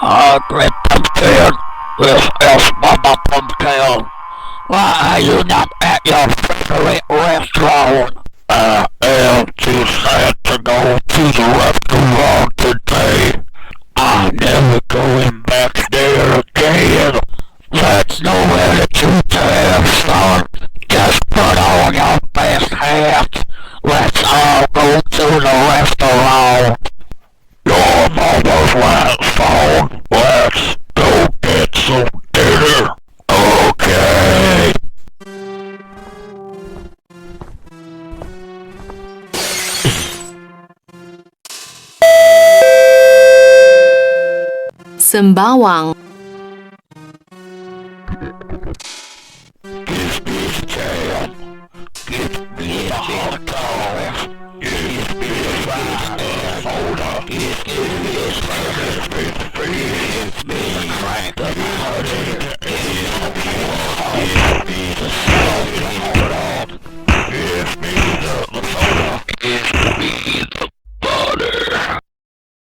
Great pumpkin, this is Mama Pumpkin. Why are you not at your favorite restaurant? I am too sad to go to the restaurant today. I'm never going back there again. That's nowhere to shoot there, son. Just put on your best hat. Let's all go to the restaurant. Your mama's last phone. Let's go get some dinner. Okay. Sembawang. Give me jam. Give me a hot dog. Give me a fries and soda. Give me a Give me a cracker.